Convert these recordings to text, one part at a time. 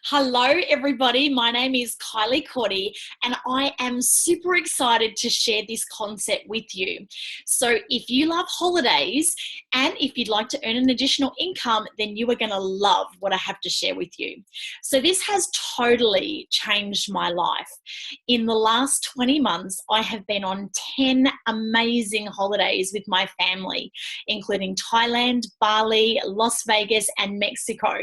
Hello, everybody. My name is Kylie and I am super excited to share this concept with you. So, if you love holidays and if you'd like to earn an additional income, then you are going to love what I have to share with you. So, this has totally changed my life. In the last 20 months, I have been on 10 amazing holidays with my family, including Thailand, Bali, Las Vegas, and Mexico.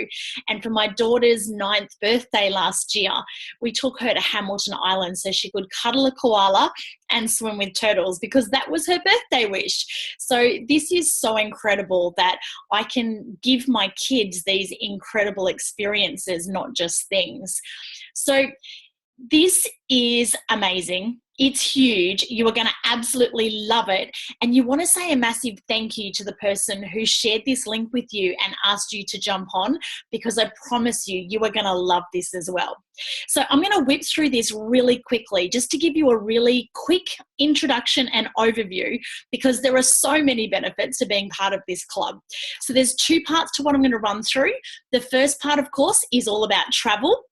And for my daughter's 9th birthday last year, we took her to Hamilton Island so she could cuddle a koala and swim with turtles because that was her birthday wish. So this is so incredible that I can give my kids these incredible experiences, not just things. So this is amazing. It's huge. You are going to absolutely love it. And you want to say a massive thank you to the person who shared this link with you and asked you to jump on, because I promise you, you are going to love this as well. So I'm going to whip through this really quickly just to give you a really quick introduction and overview, because there are so many benefits to being part of this club. So there's two parts to what I'm going to run through. The first part, of course, is all about travel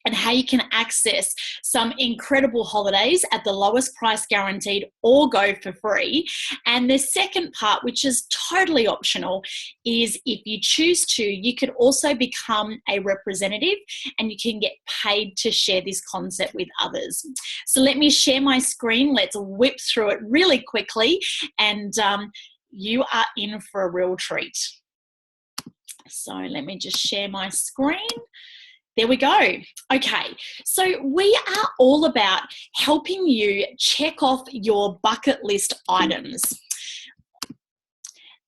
and how you can access some incredible holidays at the lowest price guaranteed or go for free. And the second part, which is totally optional, is if you choose to, you could also become a representative and you can get paid to share this concept with others. So let me share my screen. Let's whip through it really quickly, and you are in for a real treat. So let me just share my screen. There we go. Okay, so we are all about helping you check off your bucket list items.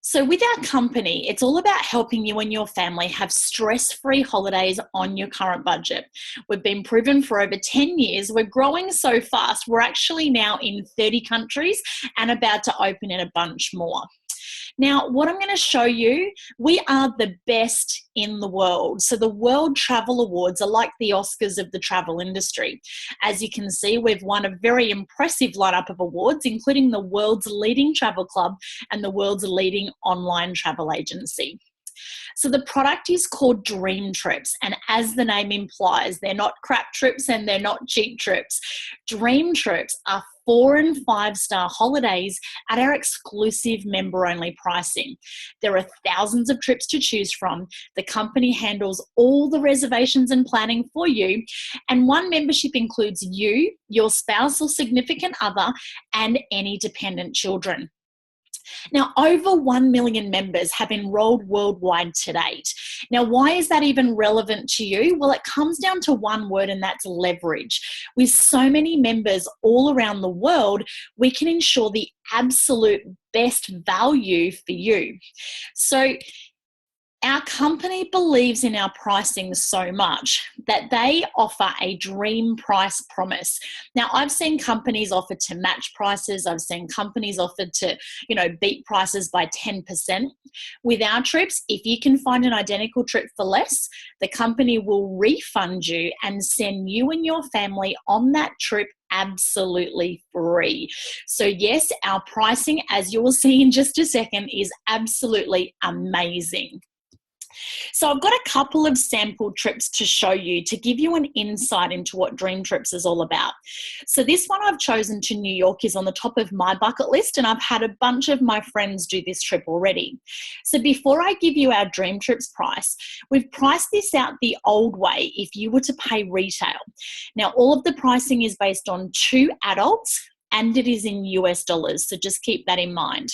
So with our company, it's all about helping you and your family have stress-free holidays on your current budget. We've been proven for over 10 years. We're growing so fast. We're actually now in 30 countries and about to open in a bunch more. Now, what I'm going to show you, we are the best in the world. So the World Travel Awards are like the Oscars of the travel industry. As you can see, we've won a very impressive lineup of awards, including the world's leading travel club and the world's leading online travel agency. So the product is called Dream Trips, and as the name implies, they're not crap trips and they're not cheap trips. Dream Trips are 4- and 5-star holidays at our exclusive member-only pricing. There are thousands of trips to choose from. The company handles all the reservations and planning for you, and one membership includes you, your spouse or significant other, and any dependent children. Now, over 1 million members have enrolled worldwide to date. Now, why is that even relevant to you? Well, it comes down to one word, and that's leverage. With so many members all around the world, we can ensure the absolute best value for you. So, our company believes in our pricing so much that they offer a dream price promise. Now, I've seen companies offer to match prices. I've seen companies offer to, beat prices by 10%. With our trips, if you can find an identical trip for less, the company will refund you and send you and your family on that trip absolutely free. So yes, our pricing, as you will see in just a second, is absolutely amazing. So I've got a couple of sample trips to show you to give you an insight into what Dream Trips is all about. So this one I've chosen to New York is on the top of my bucket list, and I've had a bunch of my friends do this trip already. So before I give you our Dream Trips price, we've priced this out the old way if you were to pay retail. Now, all of the pricing is based on 2 adults, and it is in US dollars, so just keep that in mind.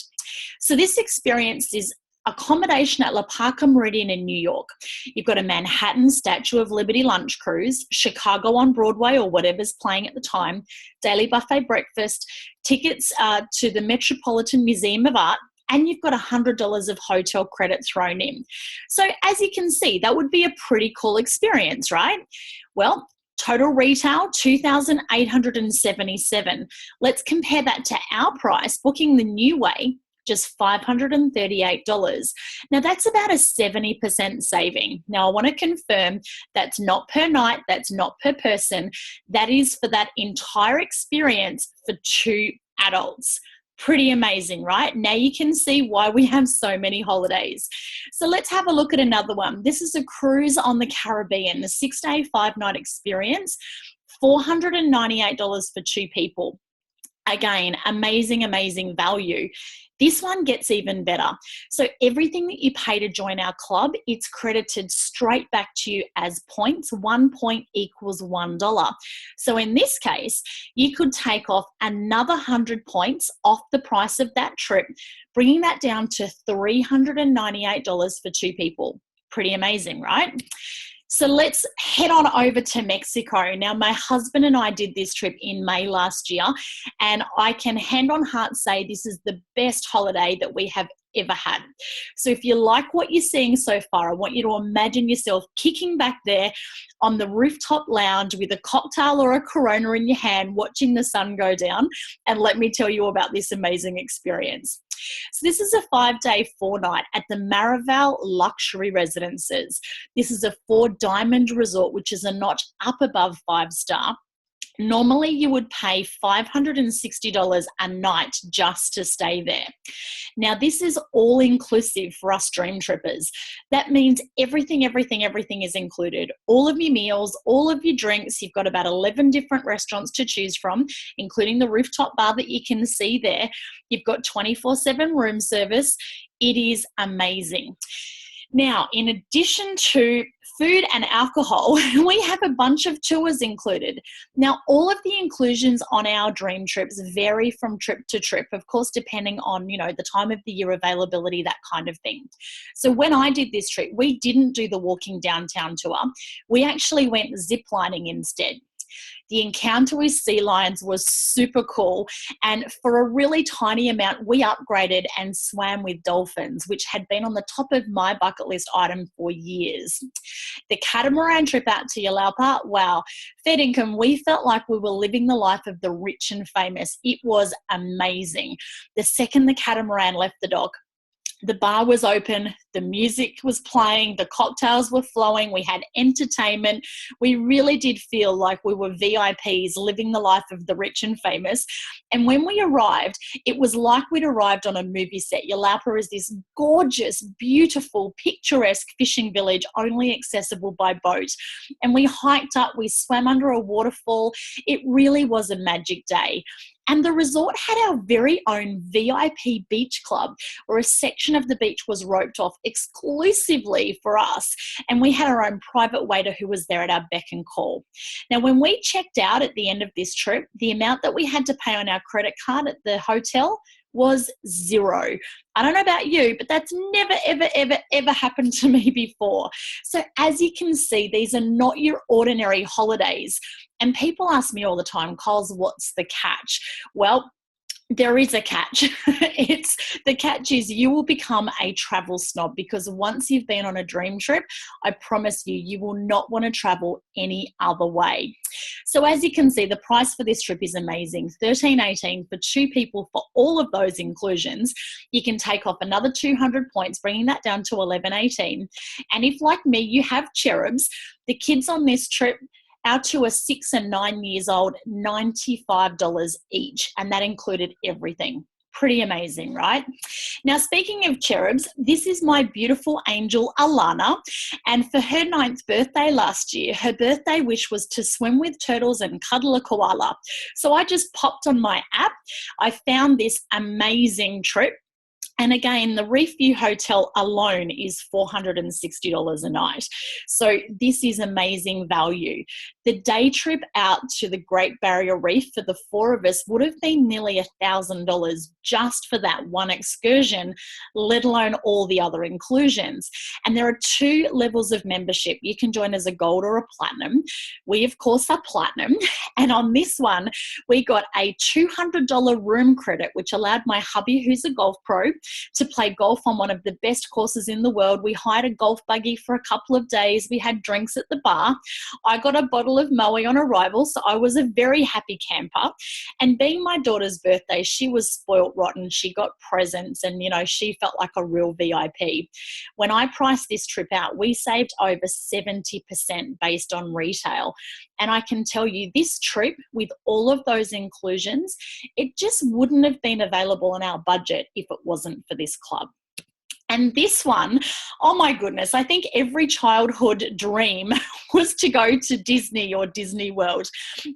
So this experience is accommodation at La Parka Meridian in New York. You've got a Manhattan Statue of Liberty lunch cruise, Chicago on Broadway or whatever's playing at the time, daily buffet breakfast, tickets to the Metropolitan Museum of Art, and you've got $100 of hotel credit thrown in. So as you can see, that would be a pretty cool experience, right? Well, total retail, $2,877. Let's compare that to our price, booking the new way, just $538. Now that's about a 70% saving. Now I want to confirm that's not per night, that's not per person. That is for that entire experience for 2 adults. Pretty amazing, right? Now you can see why we have so many holidays. So let's have a look at another one. This is a cruise on the Caribbean, a 6-day, 5-night experience, $498 for 2 people. Again, amazing, amazing value. This one gets even better. So everything that you pay to join our club, it's credited straight back to you as points. 1 point equals $1. So in this case, you could take off another 100 points off the price of that trip, bringing that down to $398 for 2 people. Pretty amazing, right? So let's head on over to Mexico. Now, my husband and I did this trip in May last year, and I can hand on heart say this is the best holiday that we have ever had. So if you like what you're seeing so far, I want you to imagine yourself kicking back there on the rooftop lounge with a cocktail or a Corona in your hand, watching the sun go down, and let me tell you about this amazing experience. So this is a 5-day, 4-night at the Marival Luxury Residences. This is a 4-diamond resort, which is a notch up above 5-star. Normally, you would pay $560 a night just to stay there. Now, this is all inclusive for us dream trippers. That means everything is included. All of your meals, all of your drinks. You've got about 11 different restaurants to choose from, including the rooftop bar that you can see there. You've got 24/7 room service. It is amazing. Now, in addition to food and alcohol, we have a bunch of tours included. Now, all of the inclusions on our dream trips vary from trip to trip, of course, depending on, the time of the year, availability, that kind of thing. So when I did this trip, we didn't do the walking downtown tour. We actually went ziplining instead. The encounter with sea lions was super cool, and for a really tiny amount, we upgraded and swam with dolphins, which had been on the top of my bucket list item for years. The catamaran trip out to Yalapa, wow, fair income. We felt like we were living the life of the rich and famous. It was amazing. The second the catamaran left the dock, the bar was open, the music was playing, the cocktails were flowing, we had entertainment. We really did feel like we were VIPs living the life of the rich and famous. And when we arrived, it was like we'd arrived on a movie set. Yalapa is this gorgeous, beautiful, picturesque fishing village only accessible by boat. And we hiked up, we swam under a waterfall. It really was a magic day. And the resort had our very own VIP beach club, where a section of the beach was roped off exclusively for us. And we had our own private waiter who was there at our beck and call. Now, when we checked out at the end of this trip, the amount that we had to pay on our credit card at the hotel was $0. I don't know about you, but that's never, ever, ever, ever happened to me before. So as you can see, these are not your ordinary holidays. And people ask me all the time, Coles, what's the catch? Well, there is a catch. The catch is you will become a travel snob, because once you've been on a dream trip, I promise you, you will not want to travel any other way. So as you can see, the price for this trip is amazing. $1,318 for 2 people for all of those inclusions. You can take off another 200 points, bringing that down to $1,118. And if, like me, you have cherubs, the kids on this trip, our 2 are 6 and 9 years old, $95 each, and that included everything. Pretty amazing, right? Now, speaking of cherubs, this is my beautiful angel, Alana, and for her 9th birthday last year, her birthday wish was to swim with turtles and cuddle a koala. So I just popped on my app. I found this amazing trip. And again, the Reef View Hotel alone is $460 a night. So this is amazing value. The day trip out to the Great Barrier Reef for the 4 of us would have been nearly $1,000 just for that one excursion, let alone all the other inclusions. And there are 2 levels of membership. You can join as a gold or a platinum. We, of course, are platinum. And on this one, we got a $200 room credit, which allowed my hubby, who's a golf pro, to play golf on one of the best courses in the world. We hired a golf buggy for a couple of days. We had drinks at the bar. I got a bottle of Moe on arrival, so I was a very happy camper. And being my daughter's birthday, she was spoiled rotten. She got presents and, she felt like a real VIP. When I priced this trip out, we saved over 70% based on retail. And I can tell you this trip with all of those inclusions, it just wouldn't have been available in our budget if it wasn't for this club. And this one, oh my goodness, I think every childhood dream was to go to Disney or Disney World.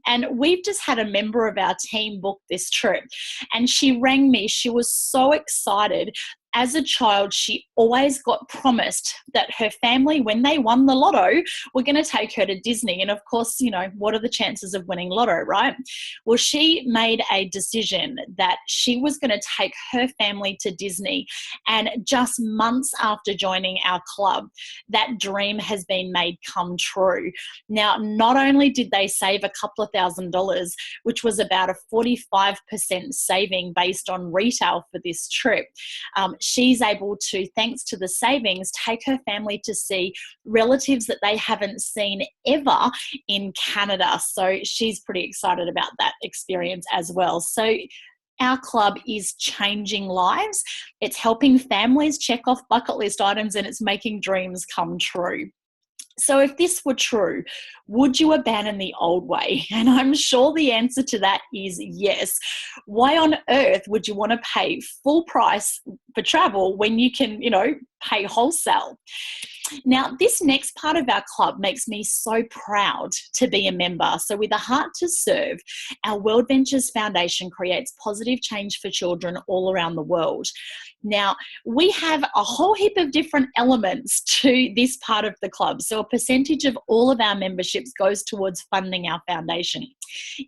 And we've just had a member of our team book this trip. And she rang me. She was so excited. As a child, she always got promised that her family, when they won the lotto, were going to take her to Disney. And of course, you know, what are the chances of winning lotto, right? Well, she made a decision that she was going to take her family to Disney. And just months after joining our club, that dream has been made come true. Now, not only did they save a couple of $1,000s, which was about a 45% saving based on retail for this trip, she's able to, thanks to the savings, take her family to see relatives that they haven't seen ever in Canada. So she's pretty excited about that experience as well. So our club is changing lives. It's helping families check off bucket list items, and it's making dreams come true. So if this were true, would you abandon the old way? And I'm sure the answer to that is yes. Why on earth would you want to pay full price for travel when you can, pay wholesale? Now, this next part of our club makes me so proud to be a member. So with a heart to serve, our World Ventures Foundation creates positive change for children all around the world. Now, we have a whole heap of different elements to this part of the club. So a percentage of all of our memberships goes towards funding our foundation.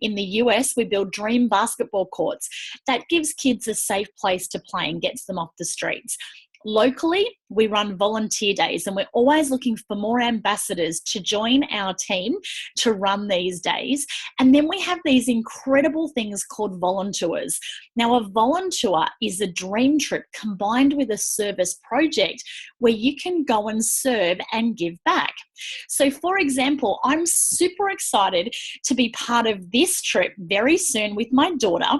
In the US, we build dream basketball courts. That gives kids a safe place to play and gets them off the streets. Locally, we run volunteer days, and we're always looking for more ambassadors to join our team to run these days. And then we have these incredible things called voluntours. Now, a voluntour is a dream trip combined with a service project where you can go and serve and give back. So, for example, I'm super excited to be part of this trip very soon with my daughter.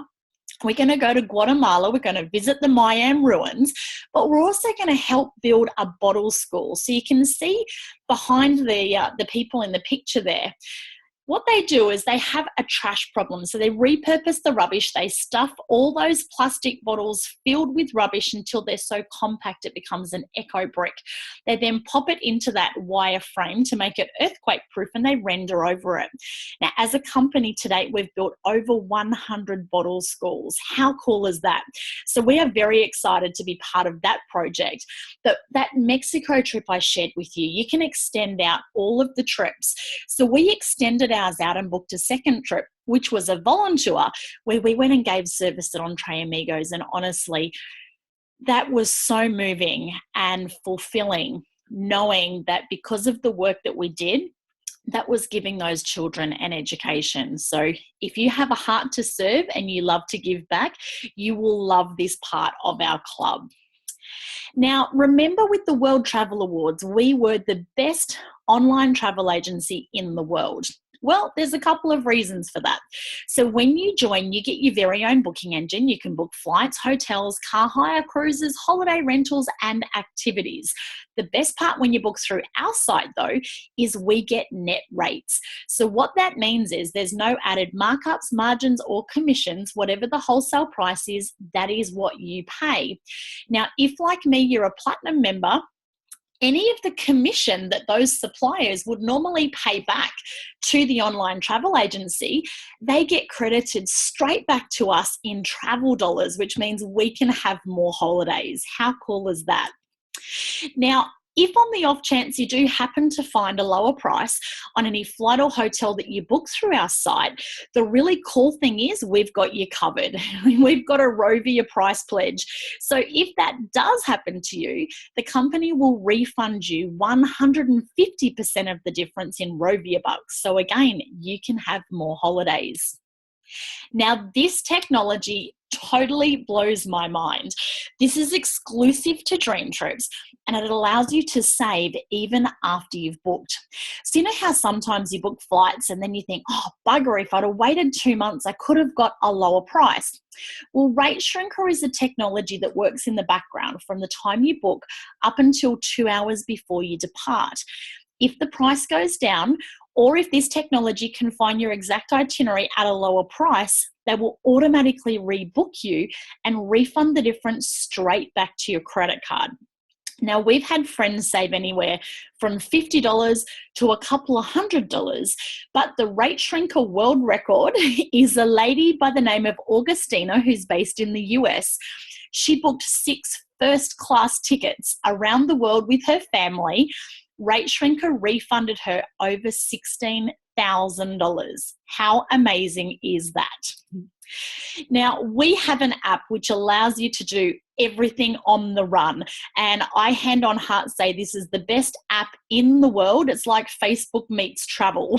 We're going to go to Guatemala. We're going to visit the Mayan ruins, but we're also going to help build a bottle school. So you can see behind the people in the picture there, what they do is they have a trash problem. So they repurpose the rubbish. They stuff all those plastic bottles filled with rubbish until they're so compact it becomes an echo brick. They then pop it into that wire frame to make it earthquake proof, and they render over it. Now, as a company to date, we've built over 100 bottle schools. How cool is that? So we are very excited to be part of that project. But that Mexico trip I shared with you, you can extend out all of the trips. So we extended ours out and booked a second trip, which was a voluntour, where we went and gave service at Entre Amigos. And honestly, that was so moving and fulfilling, knowing that because of the work that we did, that was giving those children an education. So if you have a heart to serve and you love to give back, you will love this part of our club. Now, remember, with the World Travel Awards, we were the best online travel agency in the world. Well, there's a couple of reasons for that. So when you join, you get your very own booking engine. You can book flights, hotels, car hire, cruises, holiday rentals, and activities. The best part when you book through our site, though, is we get net rates. So what that means is there's no added markups, margins, or commissions. Whatever the wholesale price is, that is what you pay. Now, if like me, you're a platinum member, any of the commission that those suppliers would normally pay back to the online travel agency, they get credited straight back to us in travel dollars, which means we can have more holidays. How cool is that? Now, if on the off chance you do happen to find a lower price on any flight or hotel that you book through our site, the really cool thing is we've got you covered. We've got a Rovia price pledge. So if that does happen to you, the company will refund you 150% of the difference in Rovia bucks. So again, you can have more holidays. Now, this technology totally blows my mind. This is exclusive to Dream Trips, and it allows you to save even after you've booked. So you know how sometimes you book flights and then you think, oh, bugger, if I'd have waited 2 months, I could have got a lower price. Well, Rate Shrinker is a technology that works in the background from the time you book up until 2 hours before you depart. if the price goes down, or if this technology can find your exact itinerary at a lower price, they will automatically rebook you and refund the difference straight back to your credit card. Now, we've had friends save anywhere from $50 to a couple of $100, but the rate shrinker world record is a lady by the name of Augustina, who's based in the US. She booked 6 first-class tickets around the world with her family. Rate shrinker refunded her over $16,000. How amazing is that? Now, we have an app which allows you to do everything on the run. And I hand on heart say this is the best app in the world. It's like Facebook meets travel.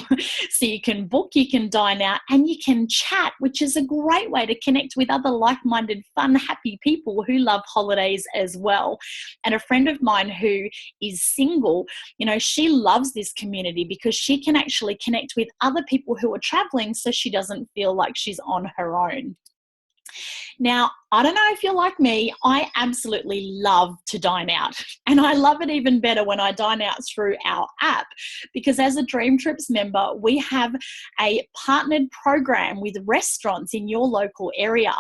So you can book, you can dine out, and you can chat, which is a great way to connect with other like-minded, fun, happy people who love holidays as well. And a friend of mine who is single, she loves this community because she can actually connect with other people who are traveling so she doesn't feel like she's on her own. Now, I don't know if you're like me, I absolutely love to dine out. And I love it even better when I dine out through our app, because as a Dream Trips member, we have a partnered program with restaurants in your local area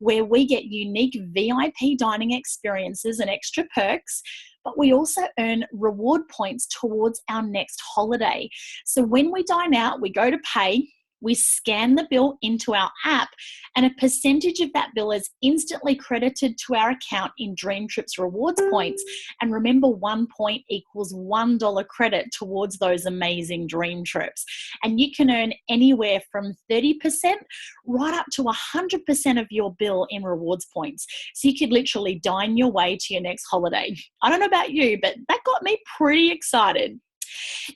where we get unique VIP dining experiences and extra perks. But we also earn reward points towards our next holiday. So when we dine out, we go to pay, we scan the bill into our app, and a percentage of that bill is instantly credited to our account in Dream Trips rewards points. And remember, 1 point equals $1 credit towards those amazing dream trips. And you can earn anywhere from 30% right up to 100% of your bill in rewards points. So you could literally dine your way to your next holiday. I don't know about you, but that got me pretty excited.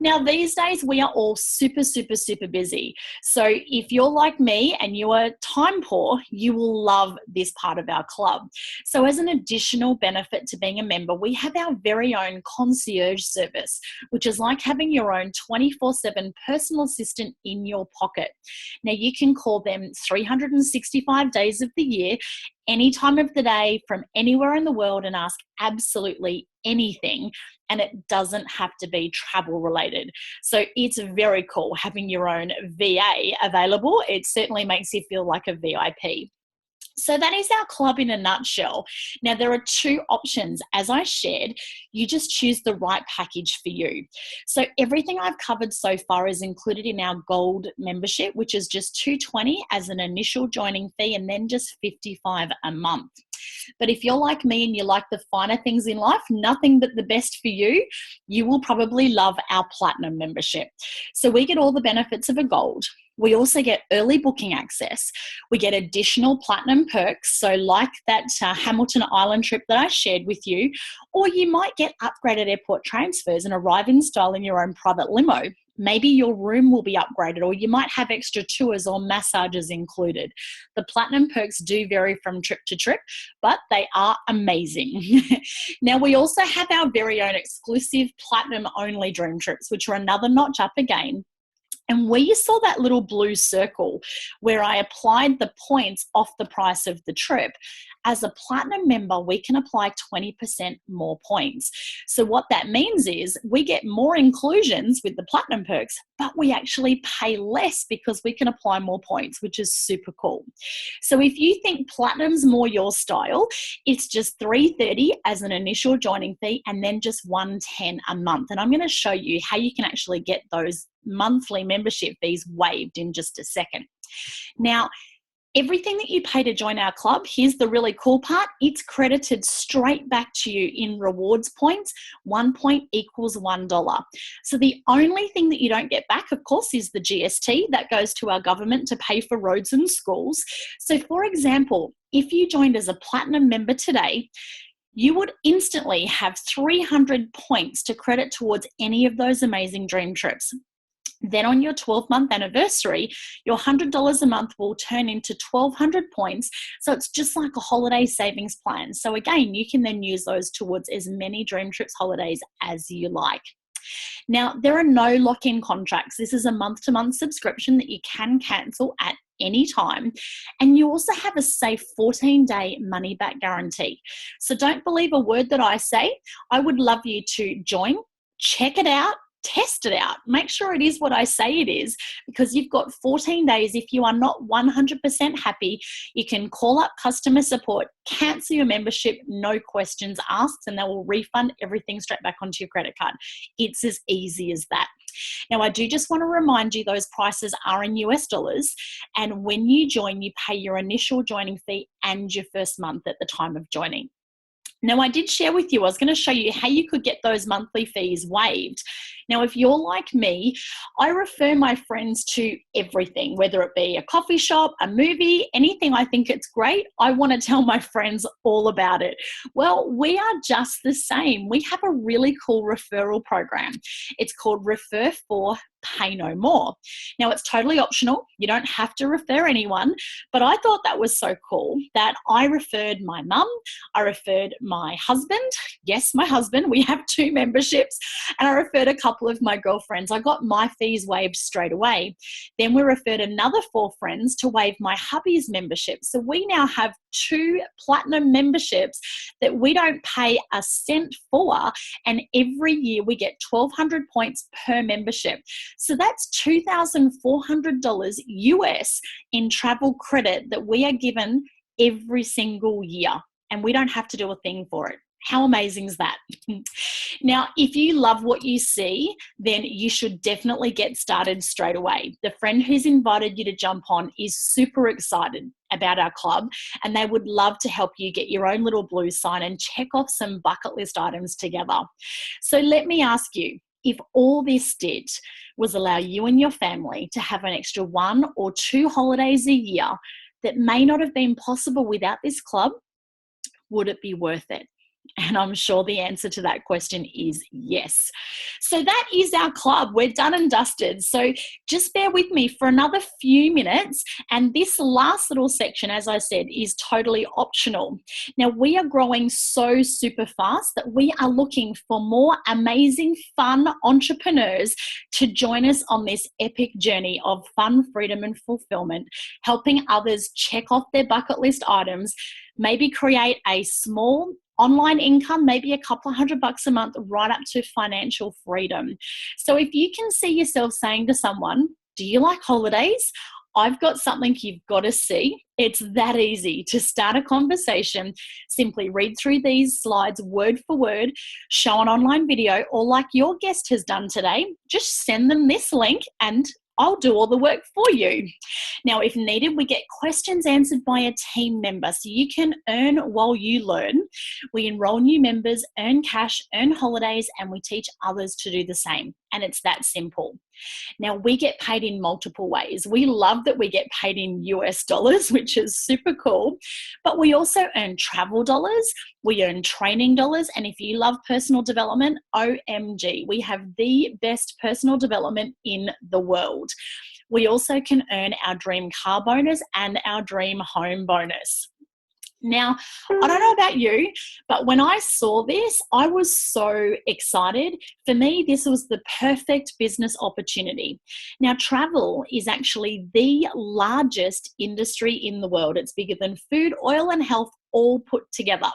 Now, these days, we are all super, super, super busy. So if you're like me and you are time poor, you will love this part of our club. So as an additional benefit to being a member, we have our very own concierge service, which is like having your own 24/7 personal assistant in your pocket. Now, you can call them 365 days of the year, any time of the day, from anywhere in the world, and ask absolutely anything. And it doesn't have to be travel related. So it's very cool having your own VA available. It certainly makes you feel like a VIP. So that is our club in a nutshell. Now, there are 2 options. As I shared, you just choose the right package for you. So everything I've covered so far is included in our gold membership, which is just $220 as an initial joining fee, and then just $55 a month. But if you're like me and you like the finer things in life, nothing but the best for you, you will probably love our platinum membership. So we get all the benefits of a gold. We also get early booking access. We get additional platinum perks, so like that Hamilton Island trip that I shared with you, or you might get upgraded airport transfers and arrive in style in your own private limo. Maybe your room will be upgraded, or you might have extra tours or massages included. The platinum perks do vary from trip to trip, but they are amazing. Now, we also have our very own exclusive platinum-only dream trips, which are another notch up again. And where you saw that little blue circle where I applied the points off the price of the trip, as a platinum member, we can apply 20% more points. So what that means is we get more inclusions with the platinum perks, but we actually pay less because we can apply more points, which is super cool. So if you think platinum's more your style, it's just $330 as an initial joining fee, and then just $110 a month. And I'm going to show you how you can actually get those monthly membership fees waived in just a second. Now, everything that you pay to join our club, here's the really cool part, it's credited straight back to you in rewards points. 1 point equals $1. So the only thing that you don't get back, of course, is the GST that goes to our government to pay for roads and schools. So for example, if you joined as a platinum member today, you would instantly have 300 points to credit towards any of those amazing dream trips. Then on your 12-month anniversary, your $100 a month will turn into 1,200 points. So it's just like a holiday savings plan. So again, you can then use those towards as many Dream Trips holidays as you like. Now, there are no lock-in contracts. This is a month-to-month subscription that you can cancel at any time. And you also have a safe 14-day money-back guarantee. So don't believe a word that I say. I would love you to join, check it out, test it out. Make sure it is what I say it is, because you've got 14 days. If you are not 100% happy, you can call up customer support, cancel your membership, no questions asked, and they will refund everything straight back onto your credit card. It's as easy as that. Now, I do just want to remind you those prices are in US dollars, and when you join, you pay your initial joining fee and your first month at the time of joining. Now, I did share with you, I was going to show you how you could get those monthly fees waived. Now, if you're like me, I refer my friends to everything, whether it be a coffee shop, a movie, anything I think it's great, I want to tell my friends all about it. Well, we are just the same. We have a really cool referral program. It's called Refer For, Pay No More. Now, it's totally optional. You don't have to refer anyone, but I thought that was so cool that I referred my mum, I referred my husband. Yes, my husband. We have 2 memberships, and I referred a couple of my girlfriends. I got my fees waived straight away. Then we referred another 4 friends to waive my hubby's membership. So we now have 2 platinum memberships that we don't pay a cent for, and every year we get 1,200 points per membership. So that's $2,400 US in travel credit that we are given every single year, and we don't have to do a thing for it. How amazing is that? Now, if you love what you see, then you should definitely get started straight away. The friend who's invited you to jump on is super excited about our club, and they would love to help you get your own little blue sign and check off some bucket list items together. So let me ask you, if all this did was allow you and your family to have an extra 1 or 2 holidays a year that may not have been possible without this club, would it be worth it? And I'm sure the answer to that question is yes. So that is our club. We're done and dusted. So just bear with me for another few minutes. And this last little section, as I said, is totally optional. Now, we are growing so super fast that we are looking for more amazing, fun entrepreneurs to join us on this epic journey of fun, freedom, and fulfillment, helping others check off their bucket list items, maybe create a small online income, maybe a couple of $100 a month, right up to financial freedom. So if you can see yourself saying to someone, do you like holidays? I've got something you've got to see. It's that easy to start a conversation. Simply read through these slides word for word, show an online video, or like your guest has done today, just send them this link and I'll do all the work for you. Now, if needed, we get questions answered by a team member so you can earn while you learn. We enroll new members, earn cash, earn holidays, and we teach others to do the same. And it's that simple. Now, we get paid in multiple ways. We love that we get paid in US dollars, which is super cool, but we also earn travel dollars, we earn training dollars, and if you love personal development, OMG, we have the best personal development in the world. We also can earn our dream car bonus and our dream home bonus. Now, I don't know about you, but when I saw this, I was so excited. For me, this was the perfect business opportunity. Now, travel is actually the largest industry in the world. It's bigger than food, oil, and health all put together.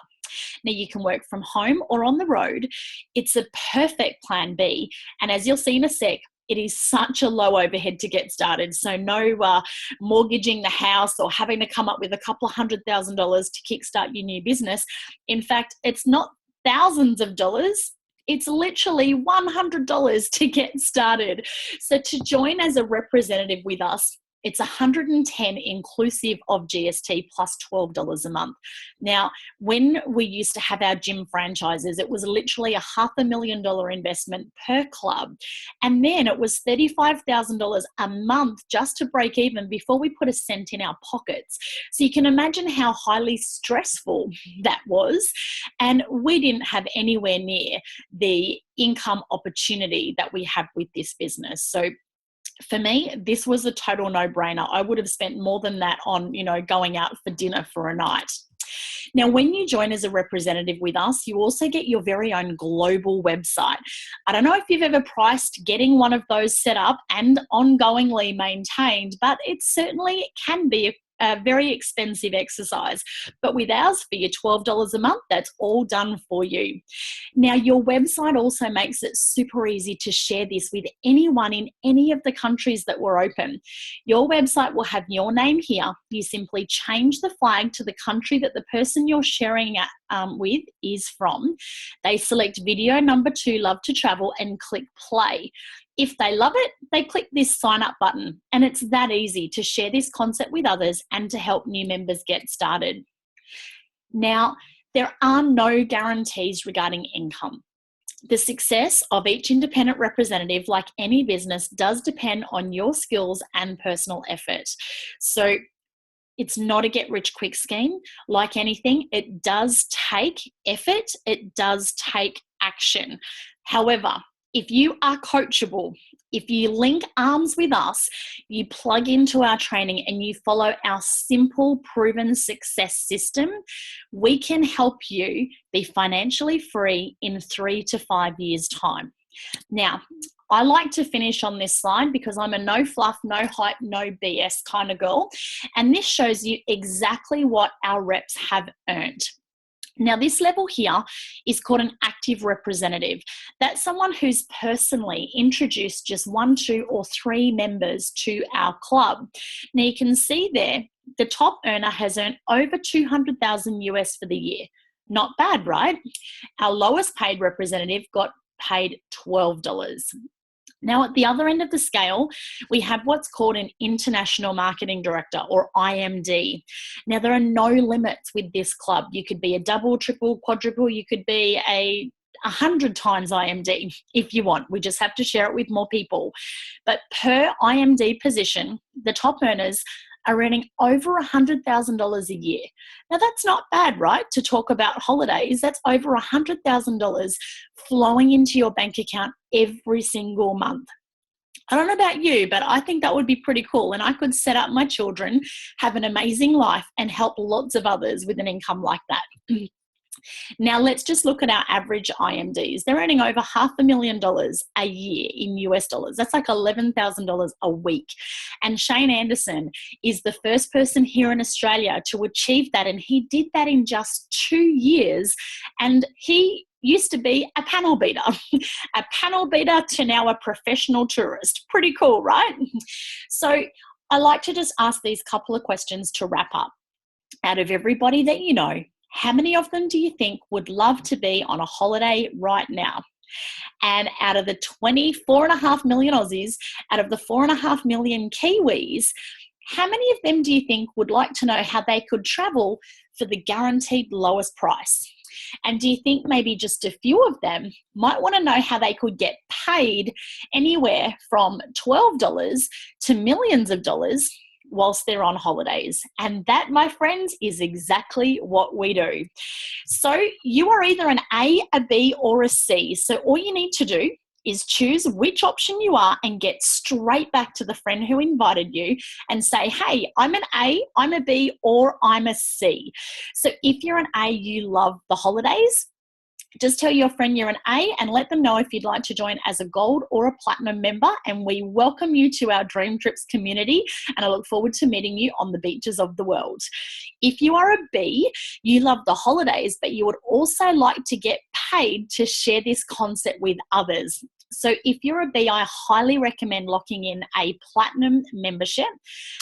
Now, you can work from home or on the road. It's a perfect plan B. And as you'll see in a sec, it is such a low overhead to get started. So no mortgaging the house or having to come up with a couple of $100,000 to kickstart your new business. In fact, it's not thousands of dollars. It's literally $100 to get started. So to join as a representative with us, it's $110 inclusive of GST plus $12 a month. Now, when we used to have our gym franchises, it was literally a $500,000 investment per club. And then it was $35,000 a month just to break even before we put a cent in our pockets. So you can imagine how highly stressful that was. And we didn't have anywhere near the income opportunity that we have with this business. So for me, this was a total no-brainer. I would have spent more than that on, going out for dinner for a night. Now, when you join as a representative with us, you also get your very own global website. I don't know if you've ever priced getting one of those set up and ongoingly maintained, but it certainly can be a very expensive exercise. But with ours, for your $12 a month, that's all done for you. Now, your website also makes it super easy to share this with anyone in any of the countries that we're open. Your website will have your name here. You simply change the flag to the country that the person you're sharing with is from. They select video number 2, love to travel, and click play. If they love it, they click this sign up button, and it's that easy to share this concept with others and to help new members get started. Now, there are no guarantees regarding income. The success of each independent representative, like any business, does depend on your skills and personal effort. So it's not a get-rich-quick scheme. Like anything, it does take effort. It does take action. However, if you are coachable, if you link arms with us, you plug into our training and you follow our simple, proven success system, we can help you be financially free in 3 to 5 years' time. Now, I like to finish on this slide because I'm a no fluff, no hype, no BS kind of girl. And this shows you exactly what our reps have earned. Now, this level here is called an active representative. That's someone who's personally introduced just 1, 2, or 3 members to our club. Now, you can see there, the top earner has earned over $200,000 US for the year. Not bad, right? Our lowest paid representative got paid $12. Now, at the other end of the scale, we have what's called an International Marketing Director, or IMD. Now, there are no limits with this club. You could be a double, triple, quadruple. You could be 100 times IMD if you want. We just have to share it with more people. But per IMD position, the top earners are earning over $100,000 a year. Now, that's not bad, right? To talk about holidays, that's over $100,000 flowing into your bank account every single month. I don't know about you, but I think that would be pretty cool. And I could set up my children, have an amazing life, and help lots of others with an income like that. Now, let's just look at our average IMDs. They're earning over $500,000 a year in US dollars. That's like $11,000 a week. And Shane Anderson is the first person here in Australia to achieve that. And he did that in just 2 years. And he used to be a panel beater, a panel beater to now a professional tourist. Pretty cool, right? So I like to just ask these couple of questions to wrap up. Out of everybody that you know, how many of them do you think would love to be on a holiday right now? And out of the 24.5 million Aussies, out of the 4.5 million Kiwis, how many of them do you think would like to know how they could travel for the guaranteed lowest price? And do you think maybe just a few of them might want to know how they could get paid anywhere from $12 to millions of dollars whilst they're on holidays? And that, my friends, is exactly what we do. So you are either an A, a B, or a C. So all you need to do is choose which option you are and get straight back to the friend who invited you and say, hey, I'm an A, I'm a B, or I'm a C. So if you're an A, you love the holidays, just tell your friend you're an A and let them know if you'd like to join as a gold or a platinum member. And we welcome you to our Dream Trips community. And I look forward to meeting you on the beaches of the world. If you are a B, you love the holidays, but you would also like to get paid to share this concept with others. So if you're a B, I highly recommend locking in a platinum membership.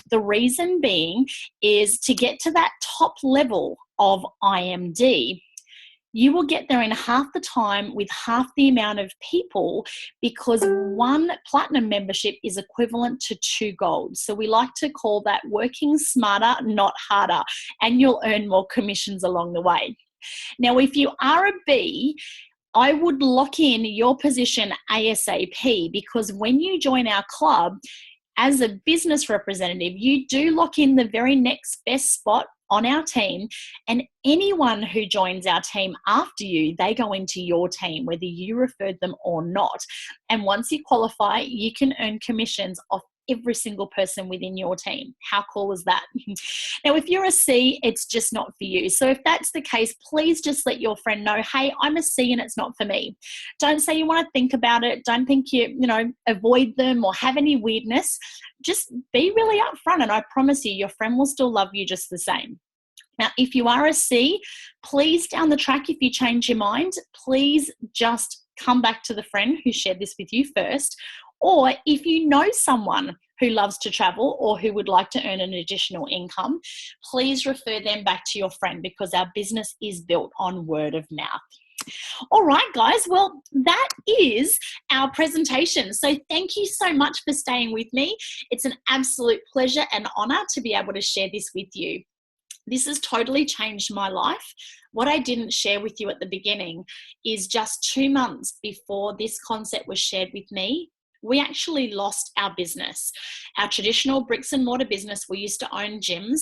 The reason being is to get to that top level of IMD, you will get there in half the time with half the amount of people, because 1 platinum membership is equivalent to 2 gold. So we like to call that working smarter, not harder, and you'll earn more commissions along the way. Now, if you are a B, I would lock in your position ASAP, because when you join our club as a business representative, you do lock in the very next best spot on our team, and anyone who joins our team after you, they go into your team, whether you referred them or not. And once you qualify, you can earn commissions of every single person within your team. How cool is that? Now, if you're a C, it's just not for you. So if that's the case, please just let your friend know, hey, I'm a C and it's not for me. Don't say you want to think about it. Don't think avoid them or have any weirdness. Just be really upfront, and I promise you, your friend will still love you just the same. Now, if you are a C, please down the track, if you change your mind, please just come back to the friend who shared this with you first. Or if you know someone who loves to travel or who would like to earn an additional income, please refer them back to your friend, because our business is built on word of mouth. All right, guys. Well, that is our presentation. So thank you so much for staying with me. It's an absolute pleasure and honor to be able to share this with you. This has totally changed my life. What I didn't share with you at the beginning is just 2 months before this concept was shared with me, we actually lost our business. Our traditional bricks and mortar business, we used to own gyms,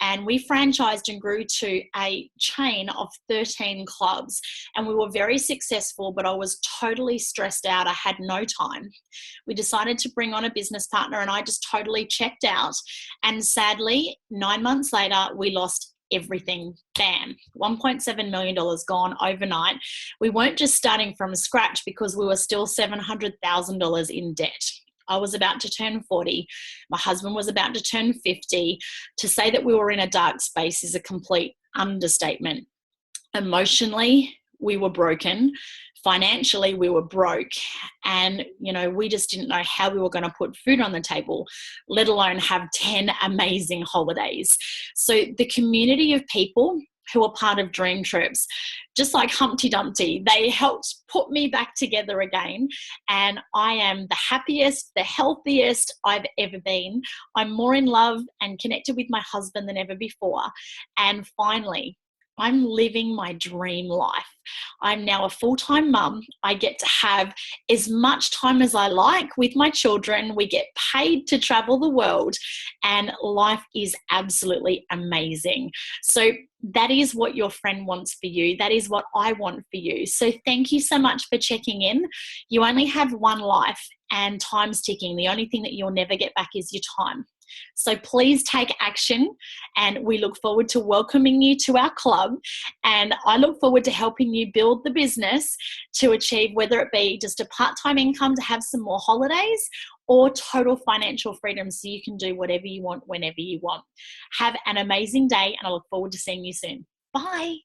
and we franchised and grew to a chain of 13 clubs. And we were very successful, but I was totally stressed out. I had no time. We decided to bring on a business partner, and I just totally checked out. And sadly, 9 months later, we lost everything. Bam, $1.7 million gone overnight. We weren't just starting from scratch, because we were still $700,000 in debt. I was about to turn 40. My husband was about to turn 50. To say that we were in a dark space is a complete understatement. Emotionally, we were broken. Financially, we were broke, and we just didn't know how we were going to put food on the table, let alone have 10 amazing holidays. So the community of people who are part of Dream Trips, just like Humpty Dumpty, they helped put me back together again, and I am the happiest, the healthiest I've ever been. I'm more in love and connected with my husband than ever before, and finally, I'm living my dream life. I'm now a full-time mum. I get to have as much time as I like with my children. We get paid to travel the world, and life is absolutely amazing. So that is what your friend wants for you. That is what I want for you. So thank you so much for checking in. You only have one life, and time's ticking. The only thing that you'll never get back is your time. So please take action, and we look forward to welcoming you to our club, and I look forward to helping you build the business to achieve, whether it be just a part-time income to have some more holidays, or total financial freedom so you can do whatever you want whenever you want. Have an amazing day, and I look forward to seeing you soon. Bye.